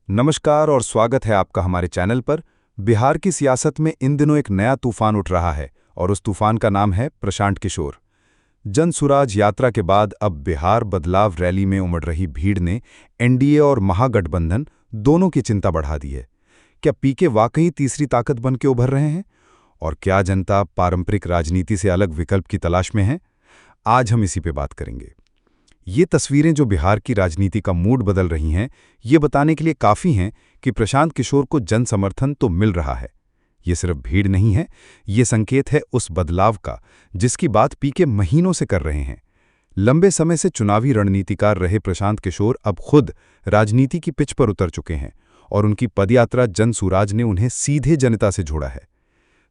नमस्कार और स्वागत है आपका हमारे चैनल पर। बिहार की सियासत में इन दिनों एक नया तूफान उठ रहा है और उस तूफान का नाम है प्रशांत किशोर। जन सुराज यात्रा के बाद अब बिहार बदलाव रैली में उमड़ रही भीड़ ने एनडीए और महागठबंधन दोनों की चिंता बढ़ा दी है। क्या पीके वाकई तीसरी ताकत बन के उभर रहे हैं और क्या जनता पारंपरिक राजनीति से अलग विकल्प की तलाश में है? आज हम इसी पे बात करेंगे। ये तस्वीरें जो बिहार की राजनीति का मूड बदल रही हैं, ये बताने के लिए काफ़ी हैं कि प्रशांत किशोर को जन समर्थन तो मिल रहा है। ये सिर्फ भीड़ नहीं है, ये संकेत है उस बदलाव का जिसकी बात पीके महीनों से कर रहे हैं। लंबे समय से चुनावी रणनीतिकार रहे प्रशांत किशोर अब खुद राजनीति की पिच पर उतर चुके हैं और उनकी पदयात्रा जन सुराज ने उन्हें सीधे जनता से जोड़ा है।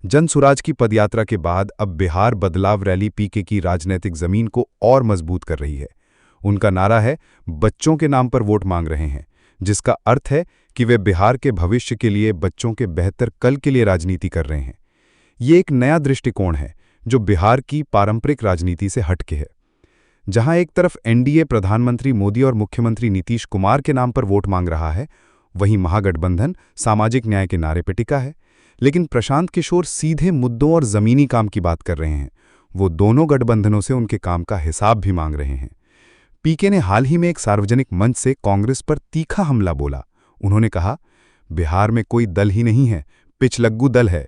जन सुराज की पदयात्रा के बाद अब बिहार बदलाव रैली पीके की राजनीतिक जमीन को और मजबूत कर रही है। उनका नारा है, बच्चों के नाम पर वोट मांग रहे हैं, जिसका अर्थ है कि वे बिहार के भविष्य के लिए, बच्चों के बेहतर कल के लिए राजनीति कर रहे हैं। ये एक नया दृष्टिकोण है जो बिहार की पारंपरिक राजनीति से हटके है। जहां एक तरफ एनडीए प्रधानमंत्री मोदी और मुख्यमंत्री नीतीश कुमार के नाम पर वोट मांग रहा है, वहीं महागठबंधन सामाजिक न्याय के नारे पर टिका है। लेकिन प्रशांत किशोर सीधे मुद्दों और जमीनी काम की बात कर रहे हैं। वो दोनों गठबंधनों से उनके काम का हिसाब भी मांग रहे हैं। पीके ने हाल ही में एक सार्वजनिक मंच से कांग्रेस पर तीखा हमला बोला। उन्होंने कहा, बिहार में कोई दल ही नहीं है, पिछलग्गू दल है।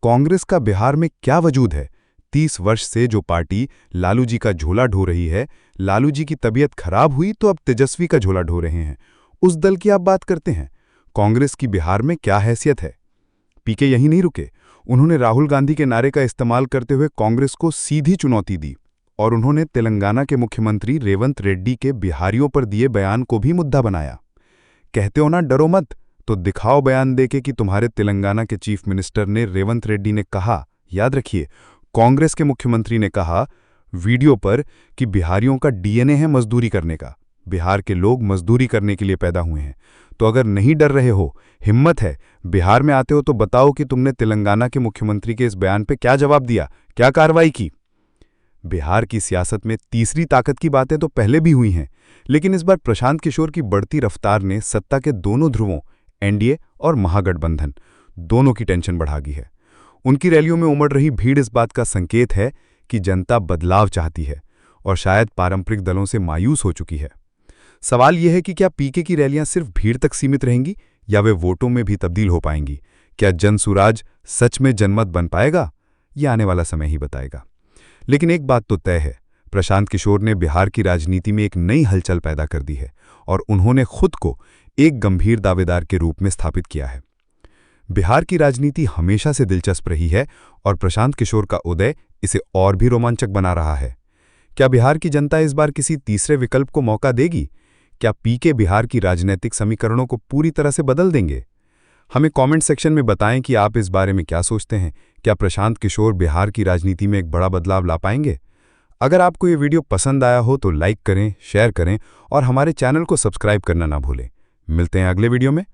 कांग्रेस का बिहार में क्या वजूद है? 30 वर्ष से जो पार्टी लालू जी का झोला ढो रही है, लालू जी की तबीयत खराब हुई तो अब तेजस्वी का झोला ढो रहे हैं। उस दल की आप बात करते हैं। कांग्रेस की बिहार में क्या हैसियत है? पीके यहीं नहीं रुके। उन्होंने राहुल गांधी के नारे का इस्तेमाल करते हुए कांग्रेस को सीधी चुनौती दी और उन्होंने तेलंगाना के मुख्यमंत्री रेवंत रेड्डी के बिहारियों पर दिए बयान को भी मुद्दा बनाया। कहते हो ना डरो मत, तो दिखाओ बयान देके कि तुम्हारे तेलंगाना के चीफ मिनिस्टर ने रेवंत रेड्डी ने कहा, याद रखिए, कांग्रेस के मुख्यमंत्री ने कहा वीडियो पर कि बिहारियों का डीएनए है मजदूरी करने का। बिहार के लोग मजदूरी करने के लिए पैदा हुए हैं। तो अगर नहीं डर रहे हो, हिम्मत है, बिहार में आते हो तो बताओ कि तुमने तेलंगाना के मुख्यमंत्री के इस बयान पे क्या जवाब दिया, क्या कार्रवाई की। बिहार की सियासत में तीसरी ताकत की बातें तो पहले भी हुई हैं, लेकिन इस बार प्रशांत किशोर की बढ़ती रफ्तार ने सत्ता के दोनों ध्रुवों एनडीए और महागठबंधन दोनों की टेंशन बढ़ा दी है। उनकी रैलियों में उमड़ रही भीड़ इस बात का संकेत है कि जनता बदलाव चाहती है और शायद पारंपरिक दलों से मायूस हो चुकी है। सवाल यह है कि क्या पीके की रैलियां सिर्फ भीड़ तक सीमित रहेंगी या वे वोटों में भी तब्दील हो पाएंगी? क्या जन सुराज सच में जनमत बन पाएगा? यह आने वाला समय ही बताएगा। लेकिन एक बात तो तय है, प्रशांत किशोर ने बिहार की राजनीति में एक नई हलचल पैदा कर दी है और उन्होंने खुद को एक गंभीर दावेदार के रूप में स्थापित किया है। बिहार की राजनीति हमेशा से दिलचस्प रही है और प्रशांत किशोर का उदय इसे और भी रोमांचक बना रहा है। क्या बिहार की जनता इस बार किसी तीसरे विकल्प को मौका देगी? क्या पीके बिहार की राजनीतिक समीकरणों को पूरी तरह से बदल देंगे? हमें कमेंट सेक्शन में बताएं कि आप इस बारे में क्या सोचते हैं। क्या प्रशांत किशोर बिहार की राजनीति में एक बड़ा बदलाव ला पाएंगे? अगर आपको ये वीडियो पसंद आया हो तो लाइक करें, शेयर करें और हमारे चैनल को सब्सक्राइब करना ना भूलें। मिलते हैं अगले वीडियो में।